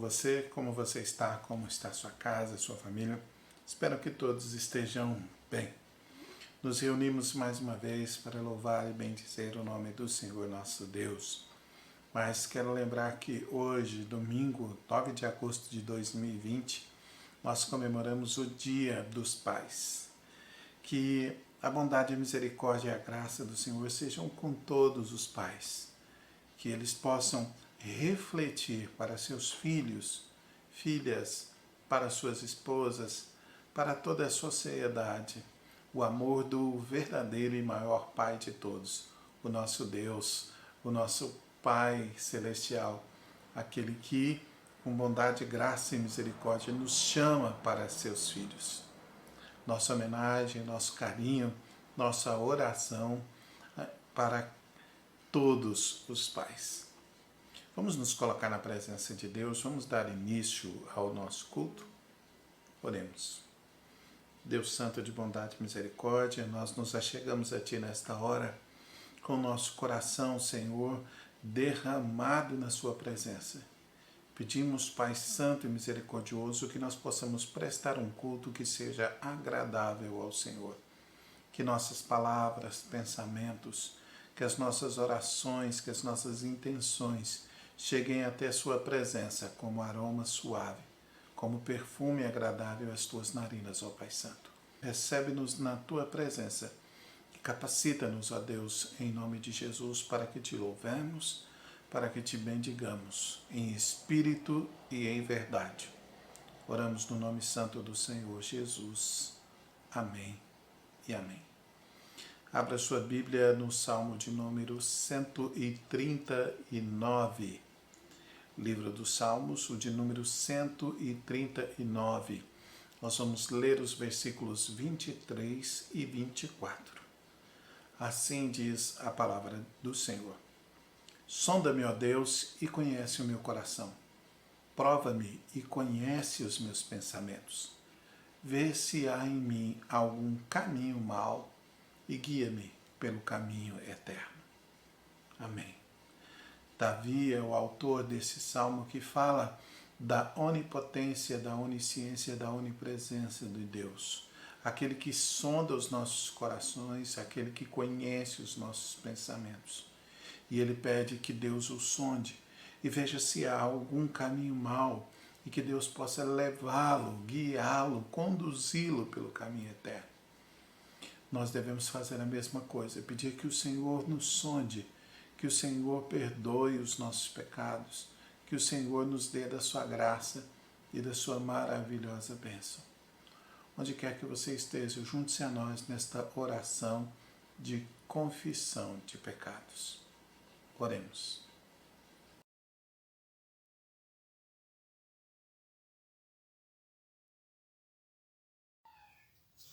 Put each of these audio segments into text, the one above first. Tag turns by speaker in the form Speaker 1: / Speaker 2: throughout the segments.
Speaker 1: você, como você está, como está a sua casa, a sua família. Espero que todos estejam bem. Nos reunimos mais uma vez para louvar e bendizer o nome do Senhor nosso Deus. Mas quero lembrar que hoje, domingo, 9 de agosto de 2020, nós comemoramos o Dia dos Pais. Que a bondade, a misericórdia e a graça do Senhor sejam com todos os pais. Que eles possam refletir para seus filhos, filhas, para suas esposas, para toda a sociedade, o amor do verdadeiro e maior Pai de todos, o nosso Deus, o nosso Pai Celestial, aquele que, com bondade, graça e misericórdia, nos chama para seus filhos. Nossa homenagem, nosso carinho, nossa oração para todos os pais. Vamos nos colocar na presença de Deus, vamos dar início ao nosso culto? Oremos. Deus Santo de bondade e misericórdia, nós nos achegamos a Ti nesta hora, com o nosso coração, Senhor, derramado na Sua presença. Pedimos, Pai Santo e Misericordioso, que nós possamos prestar um culto que seja agradável ao Senhor. Que nossas palavras, pensamentos, que as nossas orações, que as nossas intenções cheguem até a Sua presença como aroma suave, como perfume agradável às Tuas narinas, ó Pai Santo. Recebe-nos na Tua presença e capacita-nos, ó Deus, em nome de Jesus, para que Te louvemos, para que Te bendigamos, em espírito e em verdade. Oramos no nome santo do Senhor Jesus. Amém e amém. Abra sua Bíblia no Salmo de número 139. Livro dos Salmos, o de número 139. Nós vamos ler os versículos 23 e 24. Assim diz a palavra do Senhor. Sonda-me, ó Deus, e conhece o meu coração. Prova-me e conhece os meus pensamentos. Vê se há em mim algum caminho mau e guia-me pelo caminho eterno. Amém. Davi é o autor desse salmo que fala da onipotência, da onisciência, da onipresença de Deus. Aquele que sonda os nossos corações, aquele que conhece os nossos pensamentos. E ele pede que Deus o sonde e veja se há algum caminho mau e que Deus possa levá-lo, guiá-lo, conduzi-lo pelo caminho eterno. Nós devemos fazer a mesma coisa, pedir que o Senhor nos sonde, que o Senhor perdoe os nossos pecados, que o Senhor nos dê da sua graça e da sua maravilhosa bênção. Onde quer que você esteja, junte-se a nós nesta oração de confissão de pecados. Oremos.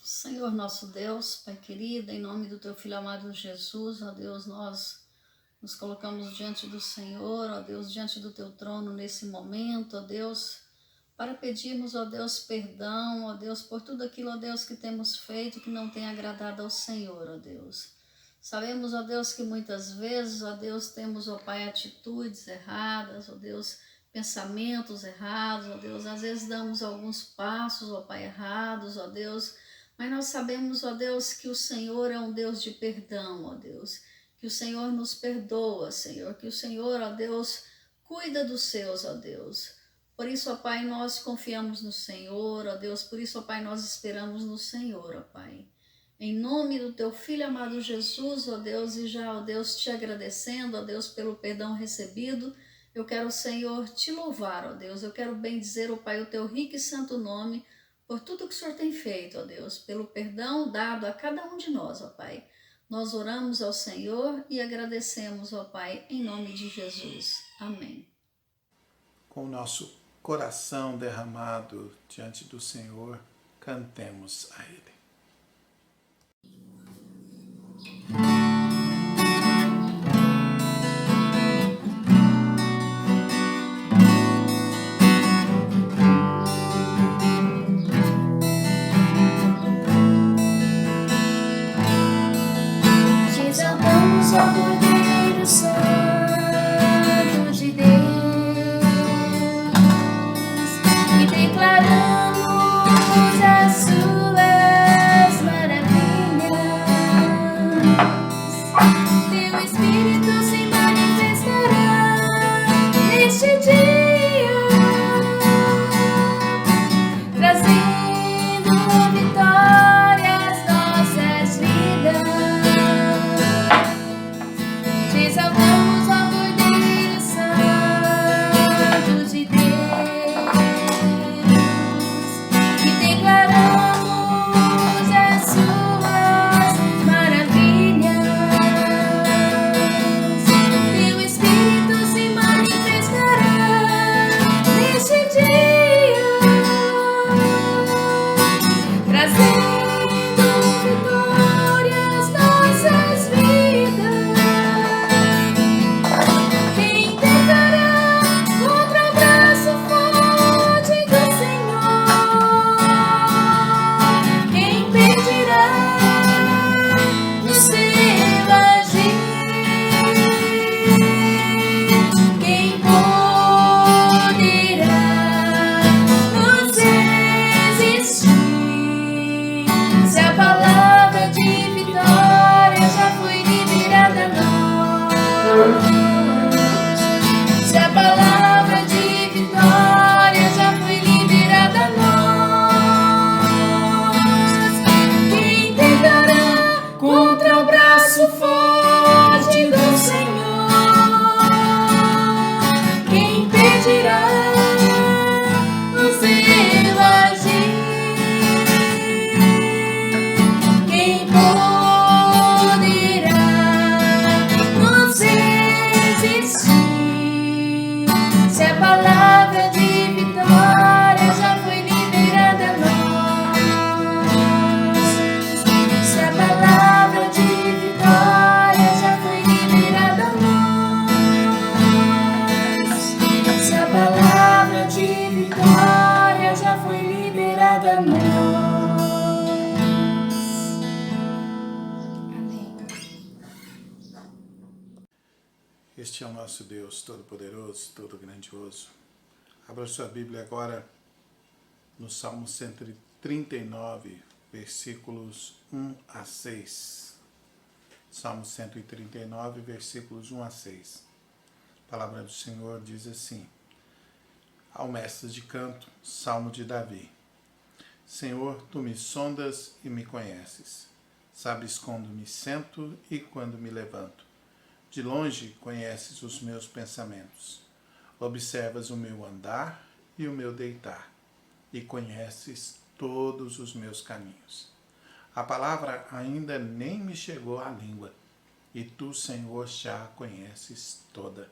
Speaker 2: Senhor nosso Deus, Pai querido, em nome do Teu Filho amado Jesus, ó Deus, nós nos colocamos diante do Senhor, ó Deus, diante do Teu trono nesse momento, ó Deus, para pedirmos, ó Deus, perdão, ó Deus, por tudo aquilo, ó Deus, que temos feito que não tem agradado ao Senhor, ó Deus. Sabemos, ó Deus, que muitas vezes, ó Deus, temos, ó Pai, atitudes erradas, ó Deus, pensamentos errados, ó Deus, às vezes damos alguns passos, ó Pai, errados, ó Deus, mas nós sabemos, ó Deus, que o Senhor é um Deus de perdão, ó Deus, que o Senhor nos perdoa, Senhor, que o Senhor, ó Deus, cuida dos seus, ó Deus. Por isso, ó Pai, nós confiamos no Senhor, ó Deus, por isso, ó Pai, nós esperamos no Senhor, ó Pai. Em nome do Teu Filho amado Jesus, ó Deus, e já, ó Deus, te agradecendo, ó Deus, pelo perdão recebido, eu quero, Senhor, te louvar, ó Deus, eu quero bendizer, ó Pai, o Teu rico e santo nome, por tudo que o Senhor tem feito, ó Deus, pelo perdão dado a cada um de nós, ó Pai. Nós oramos ao Senhor e agradecemos, ó Pai, em nome de Jesus. Amém.
Speaker 1: Com o nosso coração derramado diante do Senhor, cantemos a Ele.
Speaker 3: Exaltamos ao Cordeiro Santo de Deus.
Speaker 1: Este é o nosso Deus Todo-Poderoso, Todo-Grandioso. Abra sua Bíblia agora no Salmo 139, versículos 1 a 6. Salmo 139, versículos 1 a 6. A palavra do Senhor diz assim: ao mestre de canto, Salmo de Davi. Senhor, tu me sondas e me conheces. Sabes quando me sento e quando me levanto. De longe conheces os meus pensamentos. Observas o meu andar e o meu deitar, e conheces todos os meus caminhos. A palavra ainda nem me chegou à língua, e tu, Senhor, já a conheces toda.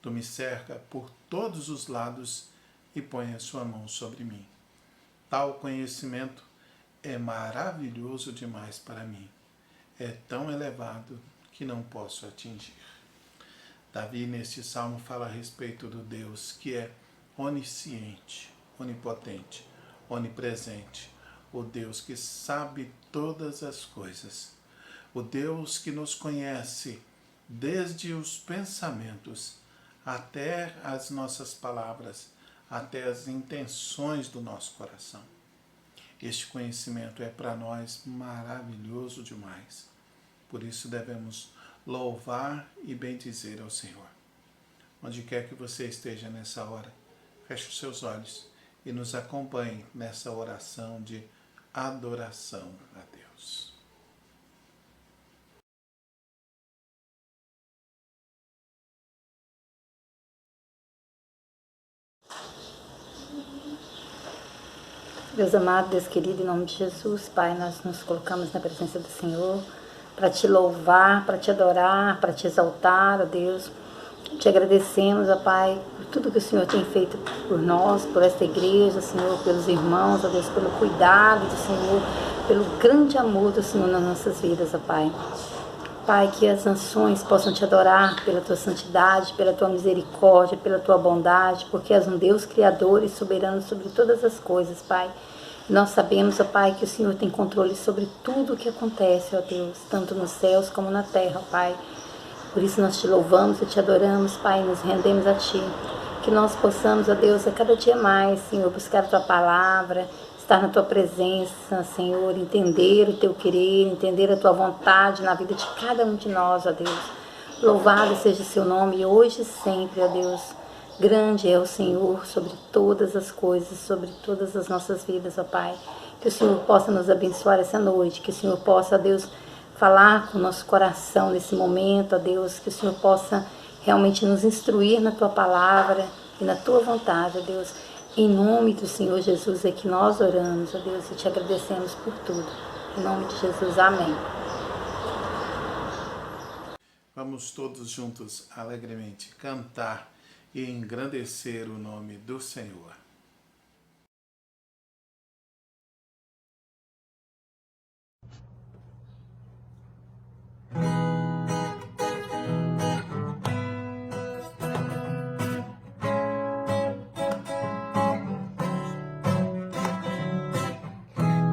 Speaker 1: Tu me cerca por todos os lados e põe a sua mão sobre mim. Tal conhecimento é maravilhoso demais para mim. É tão elevado que não posso atingir. Davi, neste salmo, fala a respeito do Deus que é onisciente, onipotente, onipresente, o Deus que sabe todas as coisas, o Deus que nos conhece desde os pensamentos até as nossas palavras, até as intenções do nosso coração. Este conhecimento é para nós maravilhoso demais. Por isso devemos louvar e bendizer ao Senhor. Onde quer que você esteja nessa hora, feche os seus olhos e nos acompanhe nessa oração de adoração a Deus.
Speaker 4: Deus amado, Deus querido, em nome de Jesus, Pai, nós nos colocamos na presença do Senhor para te louvar, para te adorar, para te exaltar, ó Deus. Te agradecemos, ó Pai, por tudo que o Senhor tem feito por nós, por esta igreja, Senhor, pelos irmãos, ó Deus, pelo cuidado do Senhor, pelo grande amor do Senhor nas nossas vidas, ó Pai. Pai, que as nações possam te adorar pela tua santidade, pela tua misericórdia, pela tua bondade, porque és um Deus criador e soberano sobre todas as coisas, Pai. Nós sabemos, ó Pai, que o Senhor tem controle sobre tudo o que acontece, ó Deus, tanto nos céus como na terra, ó Pai. Por isso nós te louvamos e te adoramos, Pai, e nos rendemos a Ti. Que nós possamos, ó Deus, a cada dia mais, Senhor, buscar a Tua palavra, estar na Tua presença, Senhor, entender o Teu querer, entender a Tua vontade na vida de cada um de nós, ó Deus. Louvado seja o Seu nome hoje e sempre, ó Deus. Grande é o Senhor sobre todas as coisas, sobre todas as nossas vidas, ó Pai. Que o Senhor possa nos abençoar essa noite, que o Senhor possa, ó Deus, falar com o nosso coração nesse momento, ó Deus, que o Senhor possa realmente nos instruir na Tua palavra e na Tua vontade, ó Deus. Em nome do Senhor Jesus é que nós oramos, ó Deus, e te agradecemos por tudo. Em nome de Jesus, amém.
Speaker 1: Vamos todos juntos alegremente cantar e engrandecer o nome do Senhor.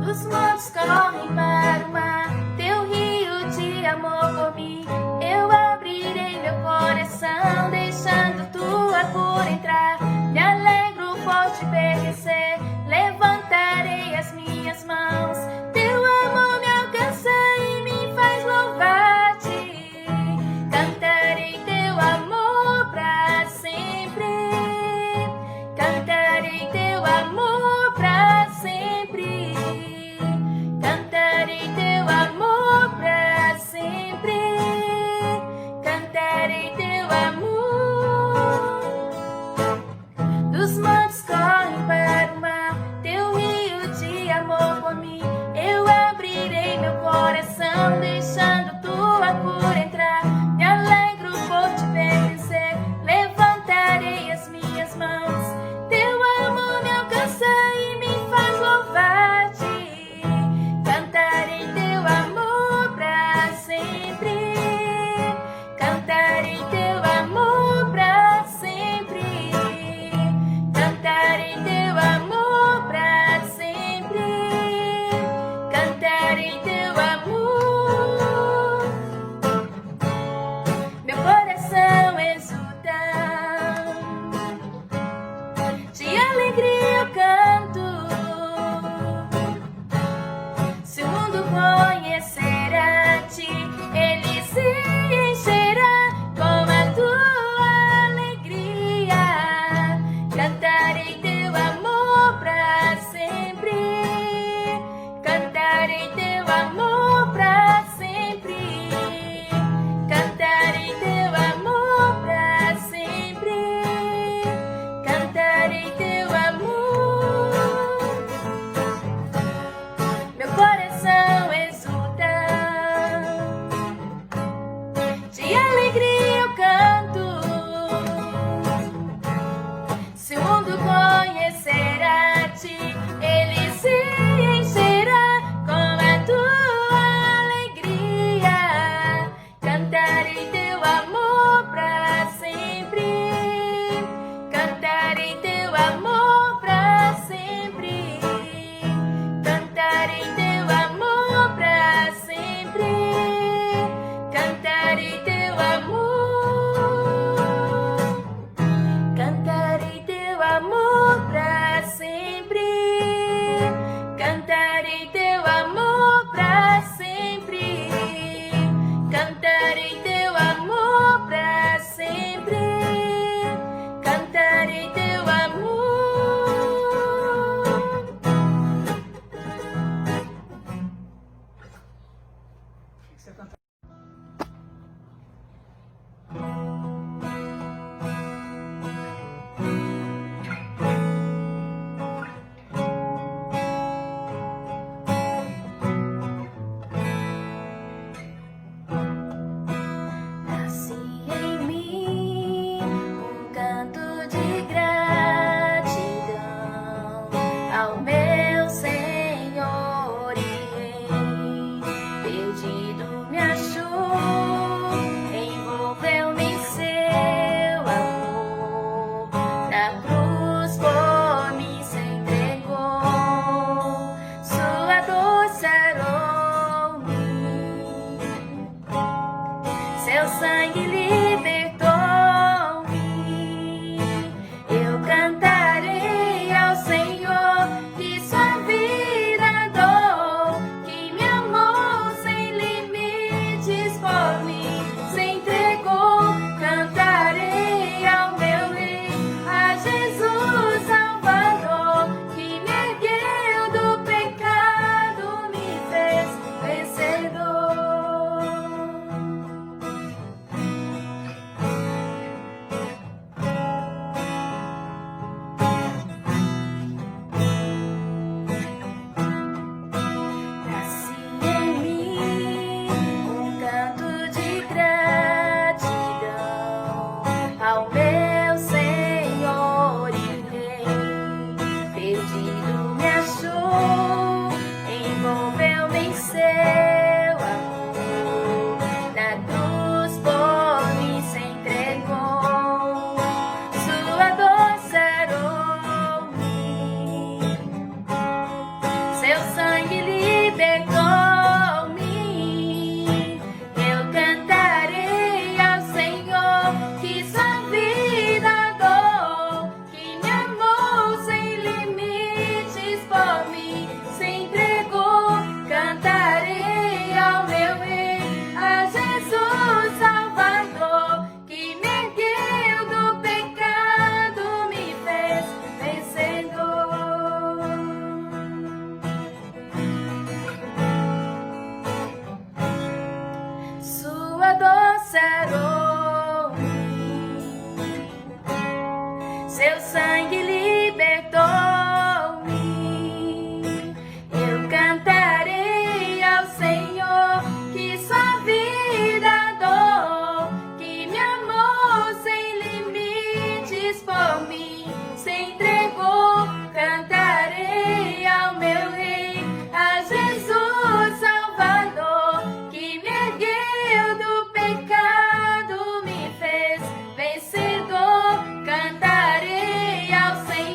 Speaker 3: Os montes correm para o mar, teu rio de amor por mim. Eu abrirei meu coração, deixando tua cura entrar. Me alegro por te pertencer, levantarei as minhas mãos. Teu amor me alcança e me faz louvar-te. Seu sangue libertou-me. Eu cantarei ao Senhor que sua vida dou, que me amou sem limites por mim, se entregou. Cantarei ao meu Rei, a Jesus Salvador, que me ergueu do pecado, me fez vencedor. Nasce em mim um canto de gratidão ao meu Senhor e Rei. Perdido me achou, envolveu-me em seu amor. Na cruz por mim se entregou, sua dor sarou-me. Seu sangue libertou-me. Eu cantarei ao Senhor que sua vida dou, que me amou sem limites por mim, se entregou. Cantarei ao meu Rei, a Jesus Salvador, que me ergueu do pecado, me fez vencedor. Sua dor sarou-me, seu sangue libertou-me. Eu cantarei ao Senhor que sua vida dou, que me amou sem limites por mim, se entregou. Cantarei ao meu Rei, a Jesus Salvador, que me ergueu do pecado, me fez vencedor. Cantarei ao Senhor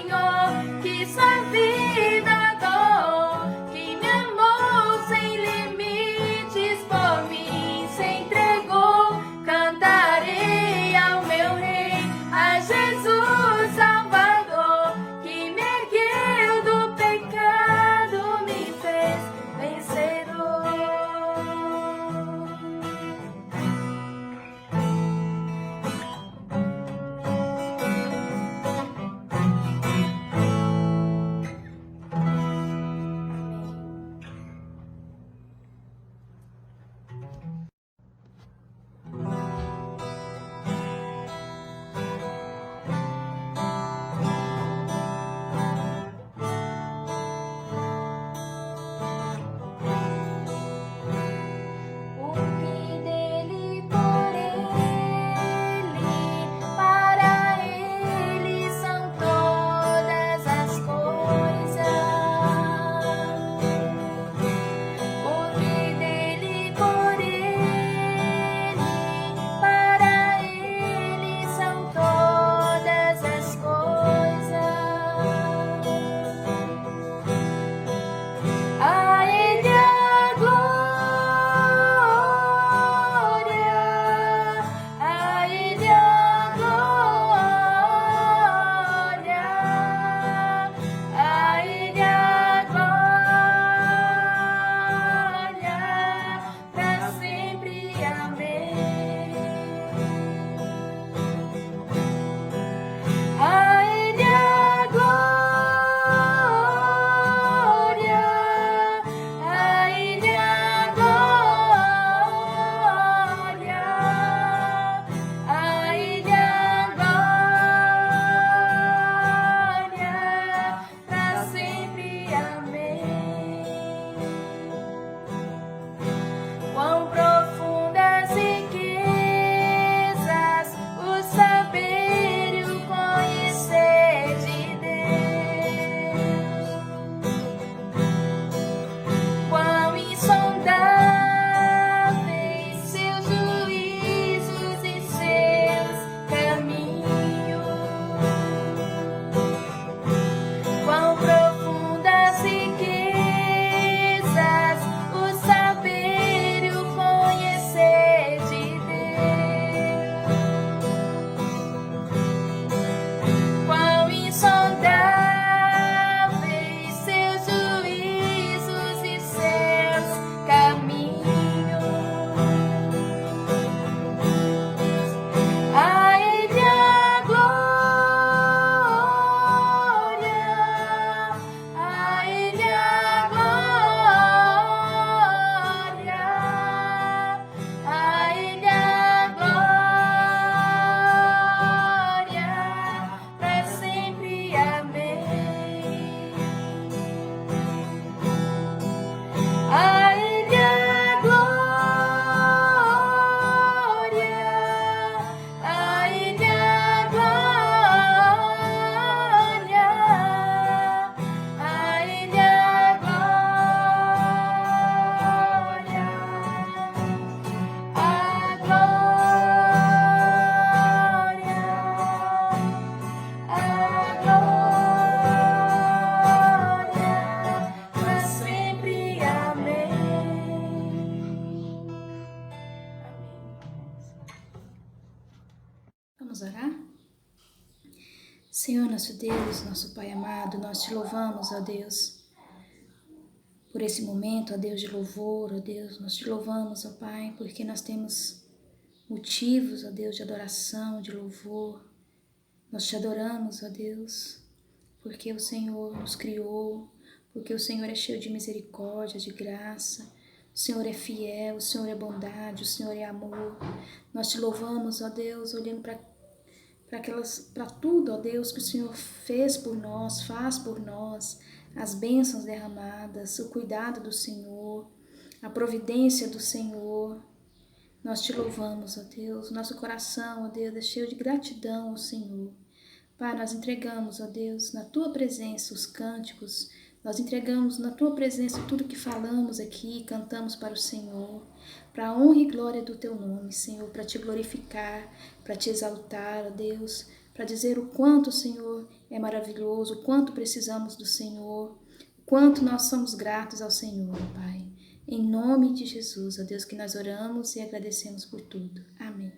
Speaker 5: Vamos orar? Senhor nosso Deus, nosso Pai amado, nós te louvamos, ó Deus, por esse momento, ó Deus, de louvor, ó Deus. Nós te louvamos, ó Pai, porque nós temos motivos, ó Deus, de adoração, de louvor. Nós te adoramos, ó Deus, porque o Senhor nos criou, porque o Senhor é cheio de misericórdia, de graça. O Senhor é fiel, o Senhor é bondade, o Senhor é amor. Nós te louvamos, ó Deus, olhando para tudo, ó Deus, que o Senhor fez por nós, faz por nós, as bênçãos derramadas, o cuidado do Senhor, a providência do Senhor. Nós te louvamos, ó Deus, nosso coração, ó Deus, é cheio de gratidão ao Senhor. Pai, nós entregamos, ó Deus, na Tua presença os cânticos, nós entregamos na Tua presença tudo que falamos aqui, cantamos para o Senhor, para a honra e glória do Teu nome, Senhor, para Te glorificar, para Te exaltar, ó Deus, para dizer o quanto o Senhor é maravilhoso, o quanto precisamos do Senhor, o quanto nós somos gratos ao Senhor, Pai. Em nome de Jesus, ó Deus, que nós oramos e agradecemos por tudo. Amém.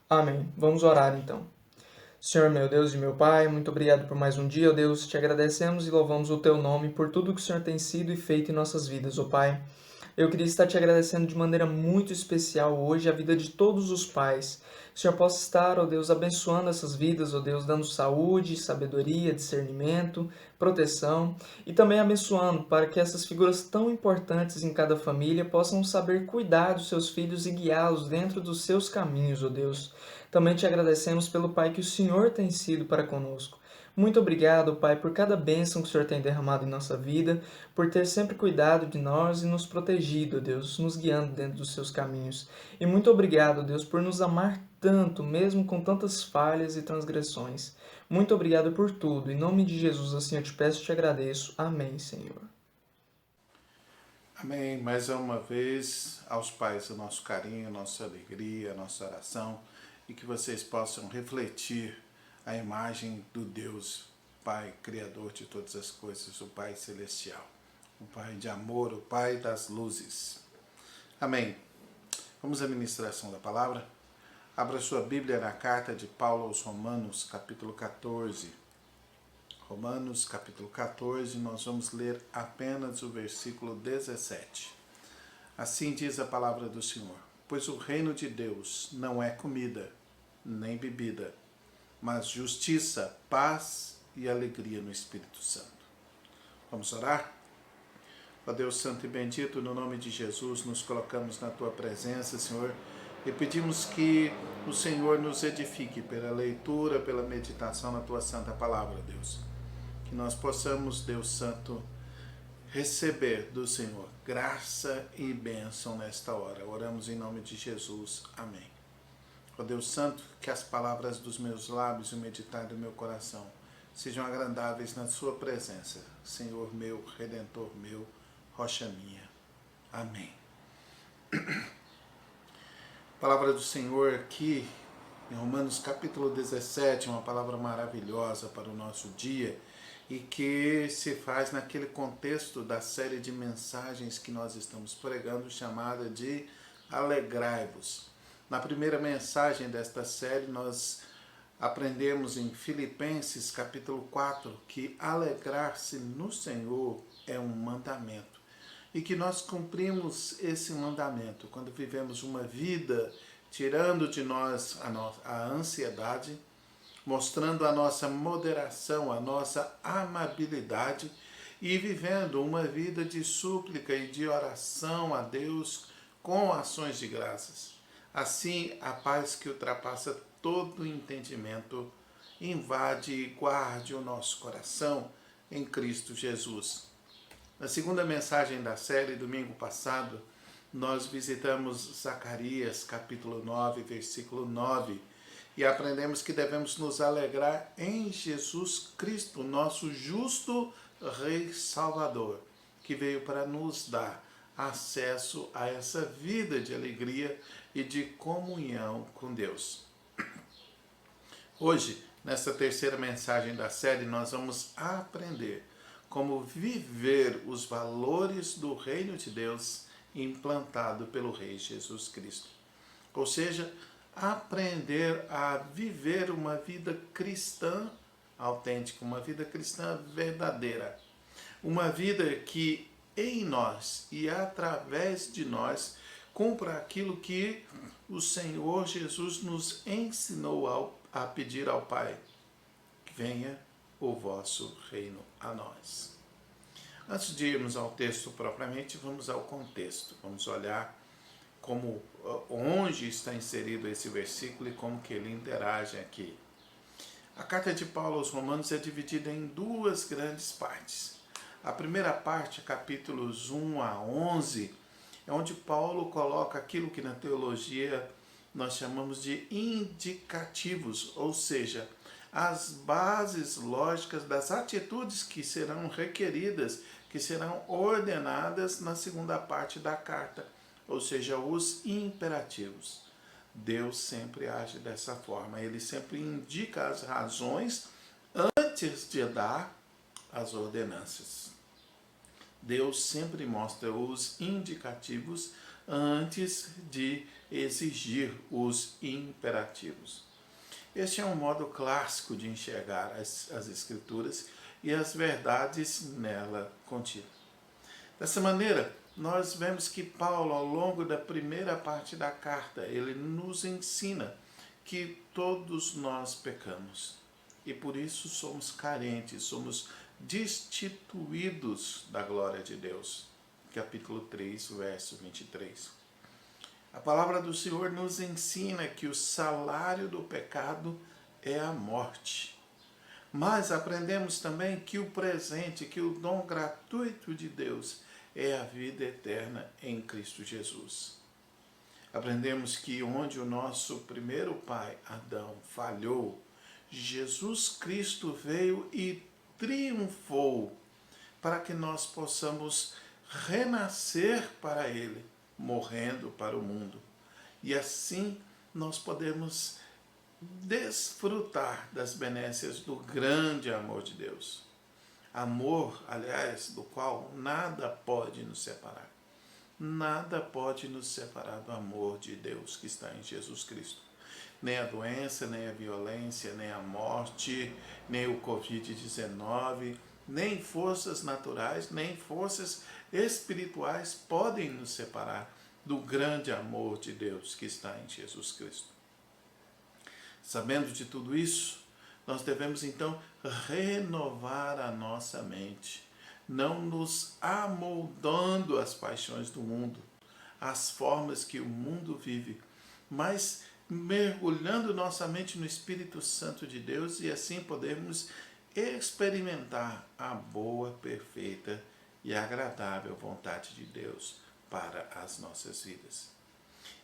Speaker 6: Amém. Vamos orar então. Senhor meu Deus e meu Pai, muito obrigado por mais um dia, ó Deus. Te agradecemos e louvamos o Teu nome por tudo que o Senhor tem sido e feito em nossas vidas, ó Pai. Eu queria estar Te agradecendo de maneira muito especial hoje a vida de todos os pais. Que o Senhor possa estar, ó Deus, abençoando essas vidas, ó Deus, dando saúde, sabedoria, discernimento, proteção e também abençoando para que essas figuras tão importantes em cada família possam saber cuidar dos seus filhos e guiá-los dentro dos seus caminhos, ó Deus. Também Te agradecemos pelo Pai que o Senhor tem sido para conosco. Muito obrigado, Pai, por cada bênção que o Senhor tem derramado em nossa vida, por ter sempre cuidado de nós e nos protegido, Deus, nos guiando dentro dos seus caminhos. E muito obrigado, Deus, por nos amar tanto, mesmo com tantas falhas e transgressões. Muito obrigado por tudo. Em nome de Jesus, assim eu te peço e te agradeço. Amém, Senhor.
Speaker 1: Amém. Mais uma vez, aos pais, o nosso carinho, a nossa alegria, a nossa oração, e que vocês possam refletir a imagem do Deus Pai, Criador de todas as coisas, o Pai Celestial, o Pai de amor, o Pai das luzes. Amém. Vamos à ministração da palavra? Abra sua Bíblia na carta de Paulo aos Romanos, capítulo 14. Romanos, capítulo 14, nós vamos ler apenas o versículo 17. Assim diz a palavra do Senhor: pois o reino de Deus não é comida, nem bebida, mas justiça, paz e alegria no Espírito Santo. Vamos orar? Ó Deus Santo e Bendito, no nome de Jesus, nos colocamos na Tua presença, Senhor, e pedimos que o Senhor nos edifique pela leitura, pela meditação na Tua Santa Palavra, Deus. Que nós possamos, Deus Santo, receber do Senhor graça e bênção nesta hora. Oramos em nome de Jesus. Amém. Ó Deus Santo, que as palavras dos meus lábios e o meditar do meu coração sejam agradáveis na Sua presença, Senhor meu, Redentor meu, rocha minha. Amém. Palavra do Senhor aqui em Romanos capítulo 17, uma palavra maravilhosa para o nosso dia e que se faz naquele contexto da série de mensagens que nós estamos pregando, chamada de Alegrai-vos. Na primeira mensagem desta série, nós aprendemos em Filipenses capítulo 4 que alegrar-se no Senhor é um mandamento e que nós cumprimos esse mandamento quando vivemos uma vida tirando de nós a ansiedade, mostrando a nossa moderação, a nossa amabilidade e vivendo uma vida de súplica e de oração a Deus com ações de graças. Assim, a paz que ultrapassa todo entendimento invade e guarde o nosso coração em Cristo Jesus. Na segunda mensagem da série, domingo passado, nós visitamos Zacarias, capítulo 9, versículo 9, e aprendemos que devemos nos alegrar em Jesus Cristo, nosso justo Rei Salvador, que veio para nos dar acesso a essa vida de alegria e de comunhão com Deus. Hoje, nessa terceira mensagem da série, nós vamos aprender como viver os valores do reino de Deus implantado pelo Rei Jesus Cristo. Ou seja, aprender a viver uma vida cristã autêntica, uma vida cristã verdadeira. Uma vida que em nós e através de nós cumpra aquilo que o Senhor Jesus nos ensinou a pedir ao Pai: que venha o vosso reino a nós. Antes de irmos ao texto propriamente, vamos ao contexto. Vamos olhar onde está inserido esse versículo e como que ele interage aqui. A carta de Paulo aos Romanos é dividida em duas grandes partes. A primeira parte, capítulos 1 a 11, é onde Paulo coloca aquilo que na teologia nós chamamos de indicativos, ou seja, as bases lógicas das atitudes que serão requeridas, que serão ordenadas na segunda parte da carta, ou seja, os imperativos. Deus sempre age dessa forma, ele sempre indica as razões antes de dar as ordenanças. Deus sempre mostra os indicativos antes de exigir os imperativos. Este é um modo clássico de enxergar as Escrituras e as verdades nela contidas. Dessa maneira, nós vemos que Paulo, ao longo da primeira parte da carta, ele nos ensina que todos nós pecamos e por isso somos carentes, somos destituídos da glória de Deus. Capítulo 3, verso 23. A palavra do Senhor nos ensina que o salário do pecado é a morte. Mas aprendemos também que o presente, que o dom gratuito de Deus é a vida eterna em Cristo Jesus. Aprendemos que onde o nosso primeiro pai, Adão, falhou, Jesus Cristo veio e triunfou para que nós possamos renascer para Ele, morrendo para o mundo. E assim nós podemos desfrutar das benécias do grande amor de Deus. Amor, aliás, do qual nada pode nos separar. Nada pode nos separar do amor de Deus que está em Jesus Cristo. Nem a doença, nem a violência, nem a morte, nem o Covid-19, nem forças naturais, nem forças espirituais podem nos separar do grande amor de Deus que está em Jesus Cristo. Sabendo de tudo isso, nós devemos então renovar a nossa mente, não nos amoldando às paixões do mundo, às formas que o mundo vive, mas mergulhando nossa mente no Espírito Santo de Deus e assim podermos experimentar a boa, perfeita e agradável vontade de Deus para as nossas vidas.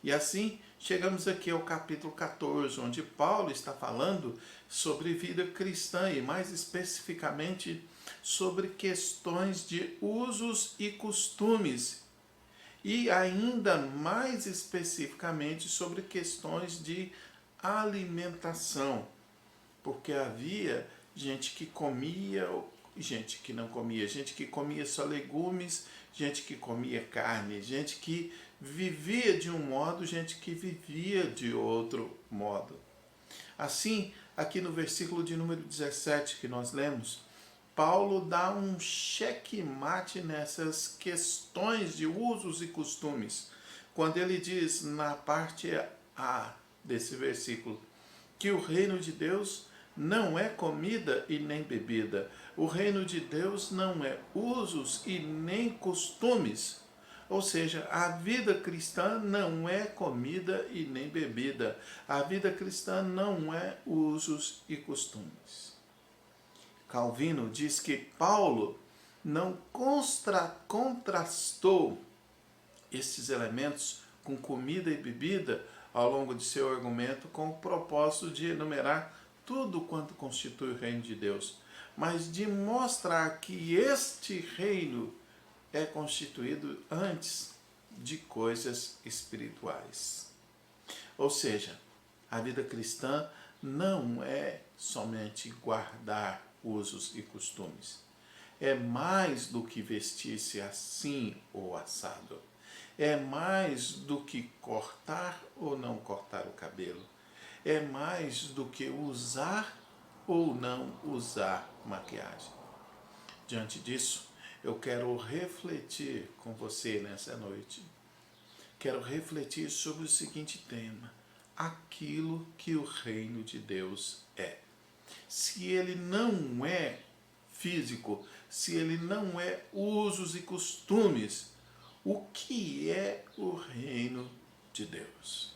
Speaker 1: E assim chegamos aqui ao capítulo 14, onde Paulo está falando sobre vida cristã e mais especificamente sobre questões de usos e costumes e ainda mais especificamente sobre questões de alimentação, porque havia gente que comia, gente que não comia, gente que comia só legumes, gente que comia carne, gente que vivia de um modo, gente que vivia de outro modo. Assim, aqui no versículo de número 17 que nós lemos, Paulo dá um checkmate nessas questões de usos e costumes, quando ele diz na parte A desse versículo, que o reino de Deus não é comida e nem bebida. O reino de Deus não é usos e nem costumes. Ou seja, a vida cristã não é comida e nem bebida. A vida cristã não é usos e costumes. Calvino diz que Paulo não contrastou esses elementos com comida e bebida ao longo de seu argumento com o propósito de enumerar tudo quanto constitui o reino de Deus, mas de mostrar que este reino é constituído antes de coisas espirituais. Ou seja, a vida cristã não é somente guardar usos e costumes. é mais do que vestir-se assim ou assado. É mais do que cortar ou não cortar o cabelo. É mais do que usar ou não usar maquiagem. Diante disso, eu quero refletir com você nessa noite. Quero refletir sobre o seguinte tema: aquilo que o reino de Deus é. Se ele não é físico, se ele não é usos e costumes, o que é o reino de Deus?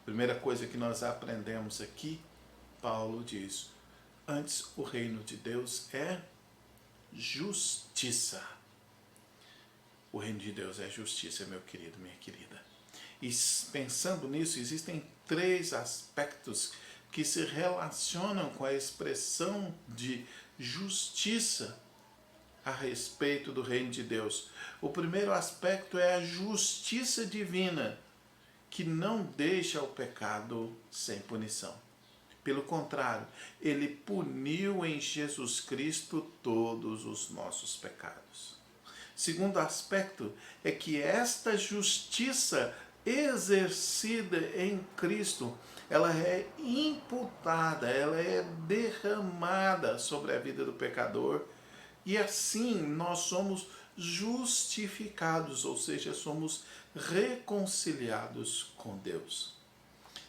Speaker 1: Primeira coisa que nós aprendemos aqui, Paulo diz: antes o reino de Deus é justiça. O reino de Deus é justiça, meu querido, minha querida. E pensando nisso, existem 3 aspectos que se relacionam com a expressão de justiça a respeito do reino de Deus. O primeiro aspecto é a justiça divina, que não deixa o pecado sem punição. Pelo contrário, ele puniu em Jesus Cristo todos os nossos pecados. Segundo aspecto é que esta justiça exercida em Cristo, ela é imputada, ela é derramada sobre a vida do pecador, e assim nós somos justificados, ou seja, somos reconciliados com Deus.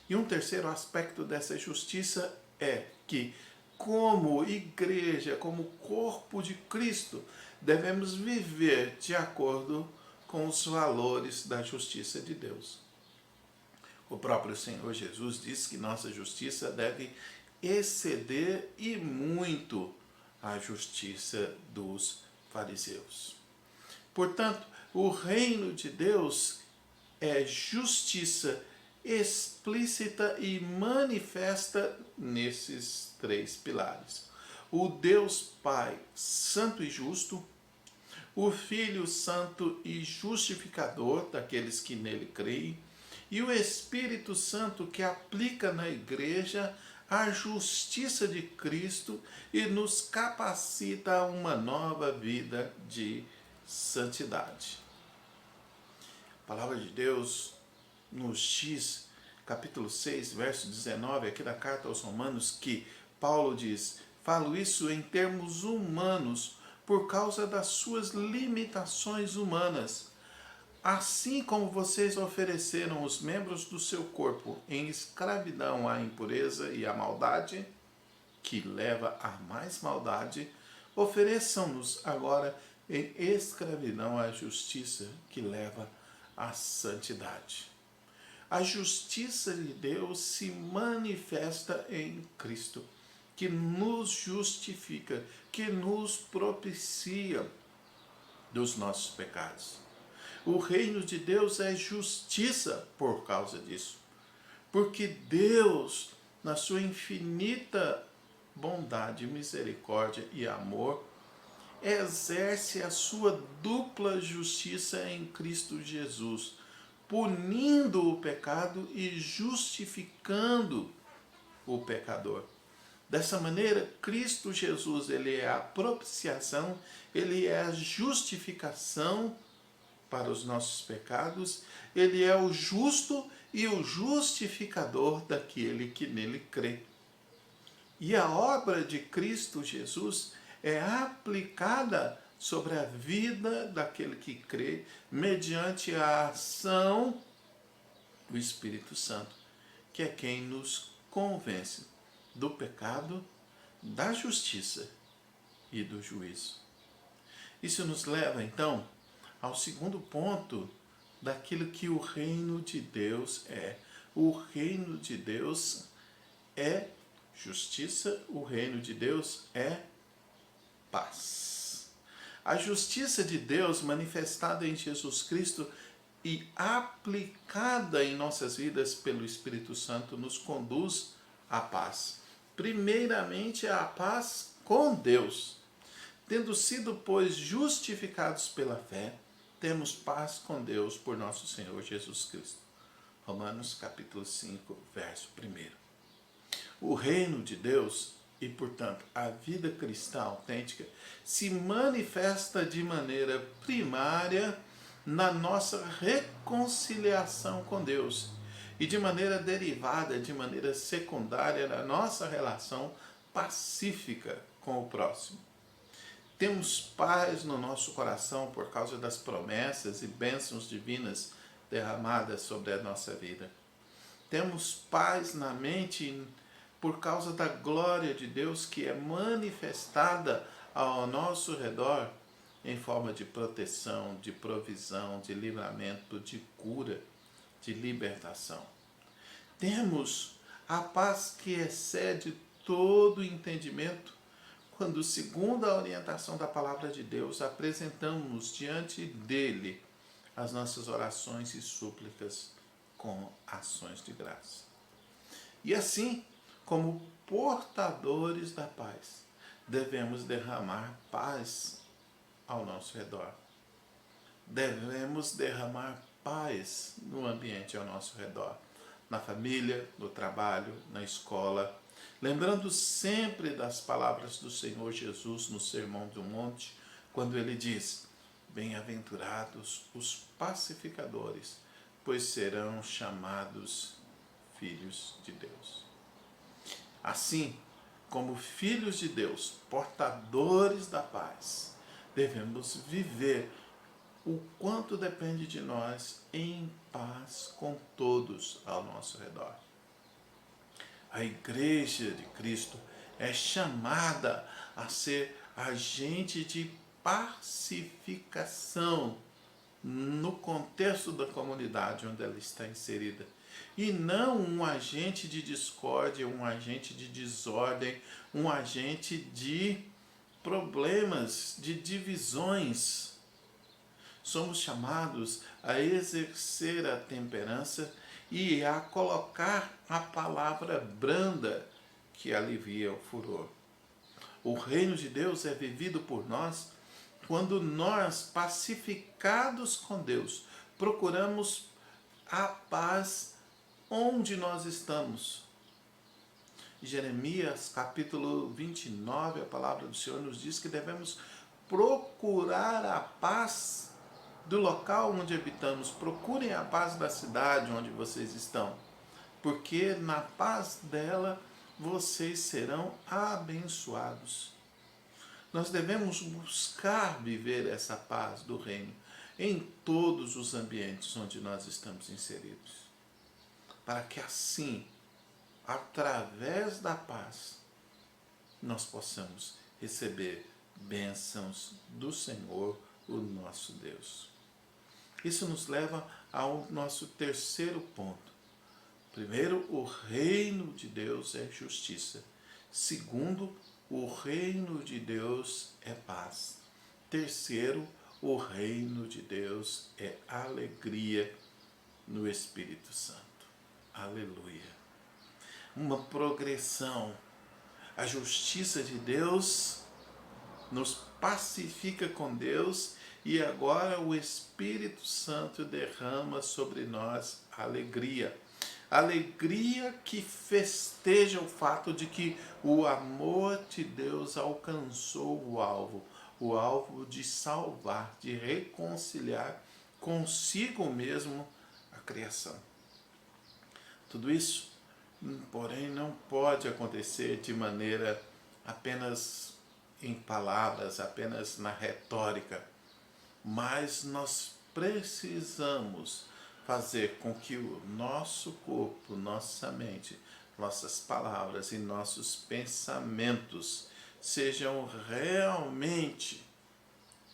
Speaker 1: E um terceiro aspecto dessa justiça é que, como igreja, como corpo de Cristo, devemos viver de acordo com os valores da justiça de Deus. O próprio Senhor Jesus disse que nossa justiça deve exceder e muito a justiça dos fariseus. Portanto, o reino de Deus é justiça explícita e manifesta nesses 3 pilares: o Deus Pai santo e justo, o Filho santo e justificador daqueles que nele creem, e o Espírito Santo, que aplica na igreja a justiça de Cristo e nos capacita a uma nova vida de santidade. A palavra de Deus nos diz, capítulo 6, verso 19, aqui da carta aos Romanos, que Paulo diz: falo isso em termos humanos, por causa das suas limitações humanas. Assim como vocês ofereceram os membros do seu corpo em escravidão à impureza e à maldade, que leva a mais maldade, ofereçam-nos agora em escravidão à justiça, que leva à santidade. A justiça de Deus se manifesta em Cristo, que nos justifica, que nos propicia dos nossos pecados. O reino de Deus é justiça por causa disso. Porque Deus, na sua infinita bondade, misericórdia e amor, exerce a sua dupla justiça em Cristo Jesus, punindo o pecado e justificando o pecador. Dessa maneira, Cristo Jesus, ele é a propiciação, ele é a justificação para os nossos pecados, ele é o justo e o justificador daquele que nele crê. E a obra de Cristo Jesus é aplicada sobre a vida daquele que crê, mediante a ação do Espírito Santo, que é quem nos convence do pecado, da justiça e do juízo. Isso nos leva, então, ao segundo ponto daquilo que o reino de Deus é. O reino de Deus é justiça, o reino de Deus é paz. A justiça de Deus manifestada em Jesus Cristo e aplicada em nossas vidas pelo Espírito Santo nos conduz à paz. Primeiramente, a paz com Deus. Tendo sido, pois, justificados pela fé, temos paz com Deus por nosso Senhor Jesus Cristo. Romanos capítulo 5, verso 1. O reino de Deus e, portanto, a vida cristã autêntica se manifesta de maneira primária na nossa reconciliação com Deus e de maneira derivada, de maneira secundária, na nossa relação pacífica com o próximo. Temos paz no nosso coração por causa das promessas e bênçãos divinas derramadas sobre a nossa vida. Temos paz na mente por causa da glória de Deus que é manifestada ao nosso redor em forma de proteção, de provisão, de livramento, de cura, de libertação. Temos a paz que excede todo entendimento quando, segundo a orientação da palavra de Deus, apresentamos diante dele as nossas orações e súplicas com ações de graça. E assim, como portadores da paz, devemos derramar paz ao nosso redor. Devemos derramar paz no ambiente ao nosso redor, na família, no trabalho, na escola, lembrando sempre das palavras do Senhor Jesus no Sermão do Monte, quando ele diz: bem-aventurados os pacificadores, pois serão chamados filhos de Deus. Assim, como filhos de Deus, portadores da paz, devemos viver o quanto depende de nós em paz com todos ao nosso redor. A Igreja de Cristo é chamada a ser agente de pacificação no contexto da comunidade onde ela está inserida, e não um agente de discórdia, um agente de desordem, um agente de problemas, de divisões. Somos chamados a exercer a temperança e a colocar a palavra branda que alivia o furor. O reino de Deus é vivido por nós quando nós, pacificados com Deus, procuramos a paz onde nós estamos. Jeremias capítulo 29, a palavra do Senhor nos diz que devemos procurar a paz do local onde habitamos. Procurem a paz da cidade onde vocês estão, porque na paz dela vocês serão abençoados. Nós devemos buscar viver essa paz do reino em todos os ambientes onde nós estamos inseridos, para que assim, através da paz, nós possamos receber bênçãos do Senhor, o nosso Deus. Isso nos leva ao nosso terceiro ponto. Primeiro, o reino de Deus é justiça. Segundo, o reino de Deus é paz. Terceiro, o reino de Deus é alegria no Espírito Santo. Aleluia. Uma progressão. A justiça de Deus nos pacifica com Deus e agora o Espírito Santo derrama sobre nós alegria. Alegria que festeja o fato de que o amor de Deus alcançou o alvo de salvar, de reconciliar consigo mesmo a criação. Tudo isso, porém, não pode acontecer de maneira apenas em palavras, apenas na retórica, mas nós precisamos fazer com que o nosso corpo, nossa mente, nossas palavras e nossos pensamentos sejam realmente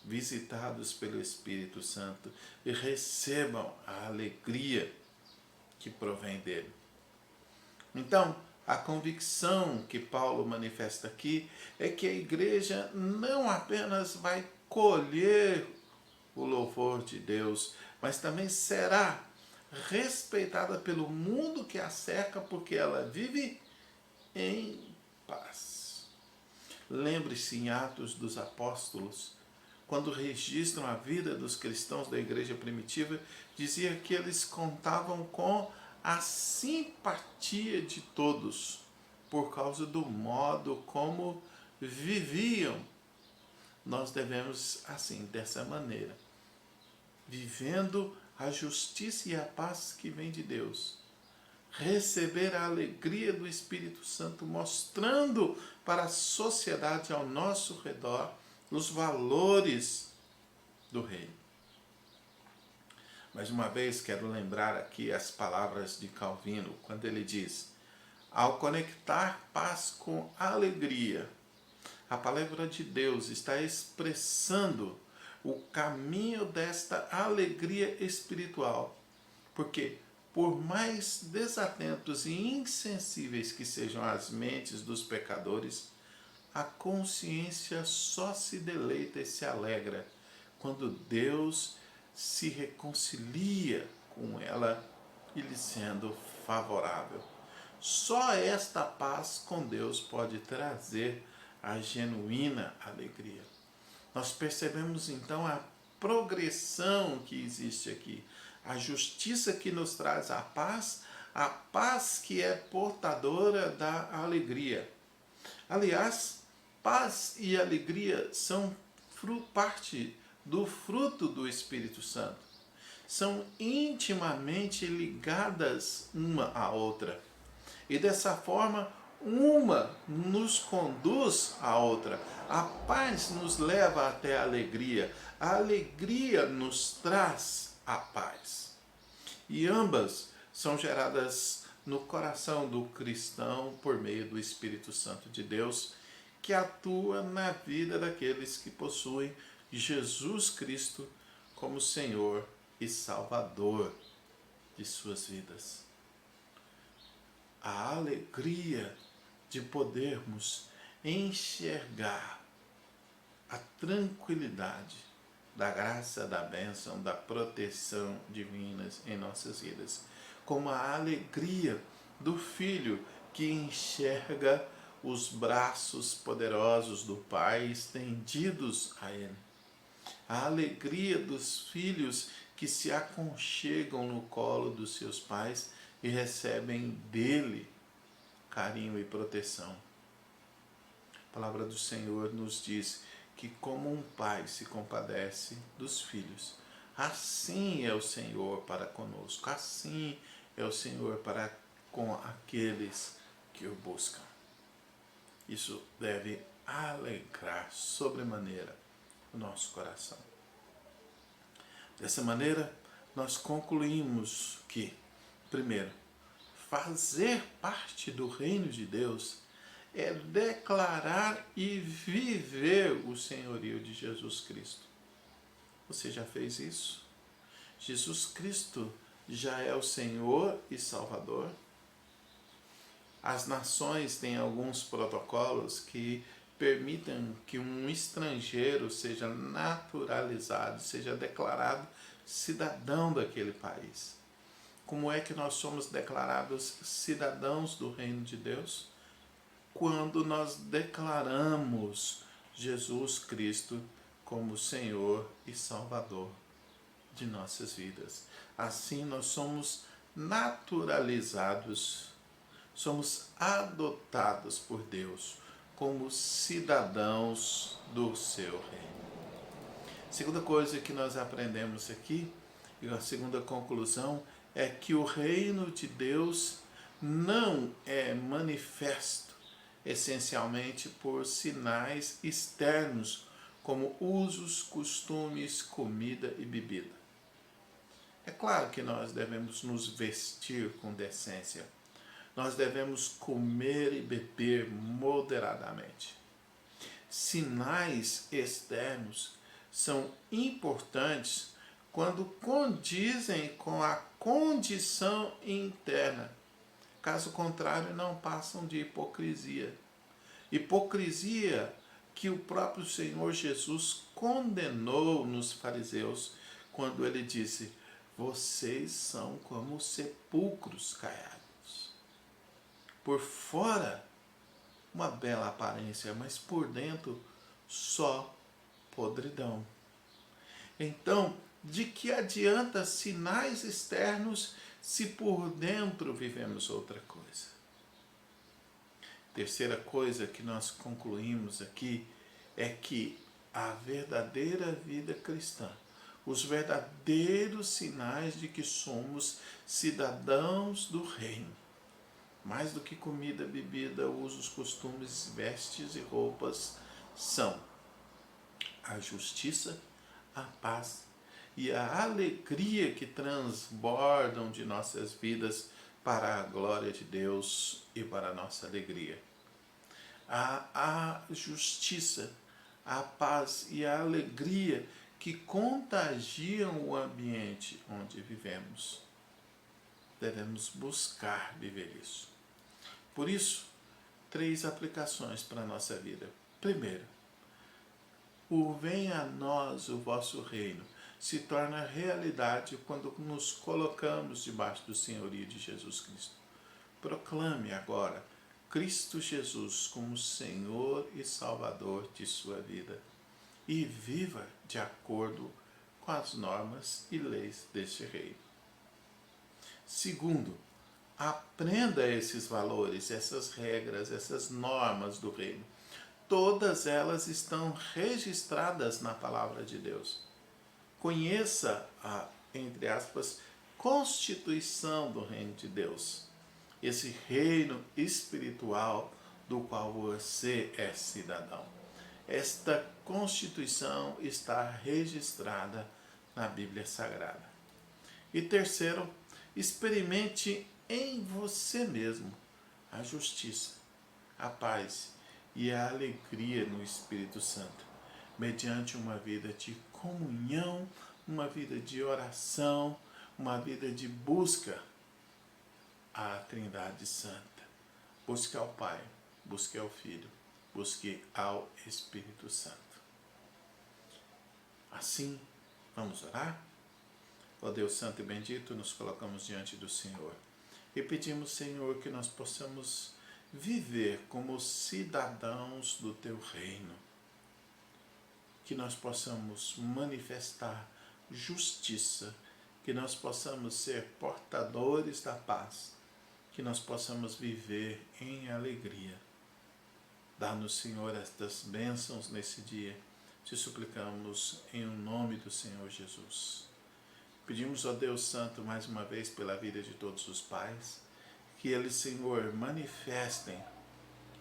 Speaker 1: visitados pelo Espírito Santo e recebam a alegria que provém dele. Então, a convicção que Paulo manifesta aqui é que a igreja não apenas vai colher o louvor de Deus, mas também será respeitada pelo mundo que a cerca, porque ela vive em paz. Lembre-se em Atos dos Apóstolos, quando registram a vida dos cristãos da igreja primitiva, dizia que eles contavam com a simpatia de todos, por causa do modo como viviam. Nós devemos, assim, dessa maneira, vivendo a justiça e a paz que vem de Deus, receber a alegria do Espírito Santo, mostrando para a sociedade ao nosso redor os valores do reino. Mais uma vez, quero lembrar aqui as palavras de Calvino, quando ele diz: ao conectar paz com alegria, a palavra de Deus está expressando o caminho desta alegria espiritual. Porque, por mais desatentos e insensíveis que sejam as mentes dos pecadores, a consciência só se deleita e se alegra quando Deus se reconcilia com ela e lhe sendo favorável. Só esta paz com Deus pode trazer a genuína alegria. Nós percebemos então a progressão que existe aqui. A justiça que nos traz a paz que é portadora da alegria. Aliás, paz e alegria são parte do fruto do Espírito Santo. São intimamente ligadas uma à outra. E dessa forma, uma nos conduz à outra. A paz nos leva até a alegria. A alegria nos traz a paz. E ambas são geradas no coração do cristão por meio do Espírito Santo de Deus, que atua na vida daqueles que possuem Jesus Cristo como Senhor e Salvador de suas vidas. A alegria de podermos enxergar a tranquilidade da graça, da bênção, da proteção divinas em nossas vidas, como a alegria do filho que enxerga os braços poderosos do Pai estendidos a ele. A alegria dos filhos que se aconchegam no colo dos seus pais e recebem dele carinho e proteção. A palavra do Senhor nos diz que como um pai se compadece dos filhos, assim é o Senhor para conosco, assim é o Senhor para com aqueles que o buscam. Isso deve alegrar sobremaneira o nosso coração. Dessa maneira, nós concluímos que, primeiro, fazer parte do reino de Deus é declarar e viver o senhorio de Jesus Cristo. Você já fez isso? Jesus Cristo já é o Senhor e Salvador? As nações têm alguns protocolos que permitem que um estrangeiro seja naturalizado, seja declarado cidadão daquele país. Como é que nós somos declarados cidadãos do reino de Deus? Quando nós declaramos Jesus Cristo como Senhor e Salvador de nossas vidas. Assim nós somos naturalizados, somos adotados por Deus como cidadãos do seu reino. Segunda coisa que nós aprendemos aqui, e a segunda conclusão, é que o reino de Deus não é manifesto essencialmente por sinais externos, como usos, costumes, comida e bebida. É claro que nós devemos nos vestir com decência. Nós devemos comer e beber moderadamente. Sinais externos são importantes quando condizem com a condição interna. Caso contrário, não passam de hipocrisia. Hipocrisia que o próprio Senhor Jesus condenou nos fariseus quando ele disse: vocês são como sepulcros caiados. Por fora, uma bela aparência, mas por dentro, só podridão. Então, de que adianta sinais externos se por dentro vivemos outra coisa? Terceira coisa que nós concluímos aqui é que a verdadeira vida cristã, os verdadeiros sinais de que somos cidadãos do reino, mais do que comida, bebida, usos, costumes, vestes e roupas, são a justiça, a paz e a alegria que transbordam de nossas vidas para a glória de Deus e para a nossa alegria. A justiça, a paz e a alegria que contagiam o ambiente onde vivemos. Devemos buscar viver isso. Por isso, 3 aplicações para a nossa vida. Primeiro, o venha a nós o vosso reino se torna realidade quando nos colocamos debaixo do senhorio de Jesus Cristo. Proclame agora Cristo Jesus como Senhor e Salvador de sua vida e viva de acordo com as normas e leis deste reino. Segundo, aprenda esses valores, essas regras, essas normas do reino. Todas elas estão registradas na palavra de Deus. Conheça a, entre aspas, constituição do reino de Deus. Esse reino espiritual do qual você é cidadão. Esta constituição está registrada na Bíblia Sagrada. E terceiro, experimente em você mesmo a justiça, a paz e a alegria no Espírito Santo, mediante uma vida de comunhão, uma vida de oração, uma vida de busca à Trindade Santa. Busque ao Pai, busque ao Filho, busque ao Espírito Santo. Assim, vamos orar? Ó Deus Santo e Bendito, nos colocamos diante do Senhor e pedimos, Senhor, que nós possamos viver como cidadãos do Teu reino, que nós possamos manifestar justiça, que nós possamos ser portadores da paz, que nós possamos viver em alegria. Dá-nos, Senhor, estas bênçãos nesse dia, te suplicamos em nome do Senhor Jesus. Pedimos, ó Deus Santo, mais uma vez pela vida de todos os pais, que eles, Senhor, manifestem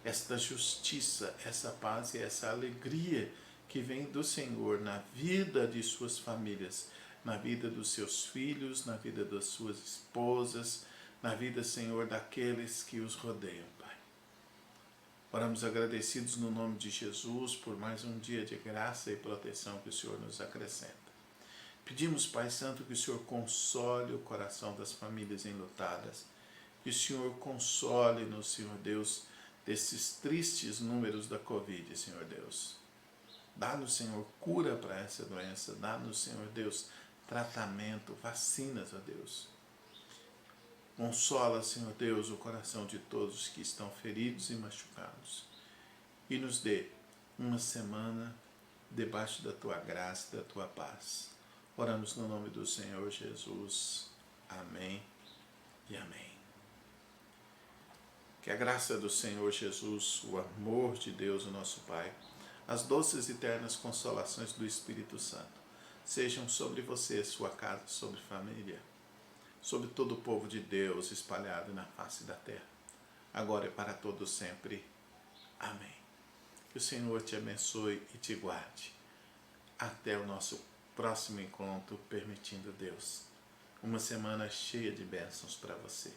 Speaker 1: esta justiça, essa paz e essa alegria que vem do Senhor na vida de suas famílias, na vida dos seus filhos, na vida das suas esposas, na vida, Senhor, daqueles que os rodeiam, Pai. Oramos agradecidos no nome de Jesus por mais um dia de graça e proteção que o Senhor nos acrescenta. Pedimos, Pai Santo, que o Senhor console o coração das famílias enlutadas, que o Senhor console-nos, Senhor Deus, desses tristes números da Covid, Senhor Deus. Dá-nos, Senhor, cura para essa doença, dá-nos, Senhor Deus, tratamento, vacinas, ó Deus. Consola, Senhor Deus, o coração de todos que estão feridos e machucados. E nos dê uma semana debaixo da Tua graça e da Tua paz. Oramos no nome do Senhor Jesus. Amém e amém. Que a graça do Senhor Jesus, o amor de Deus, o nosso Pai, as doces e eternas consolações do Espírito Santo sejam sobre você, sua casa, sobre família, sobre todo o povo de Deus espalhado na face da terra, agora e para todos sempre. Amém. Que o Senhor te abençoe e te guarde. Até o nosso próximo encontro, permitindo Deus. Uma semana cheia de bênçãos para você.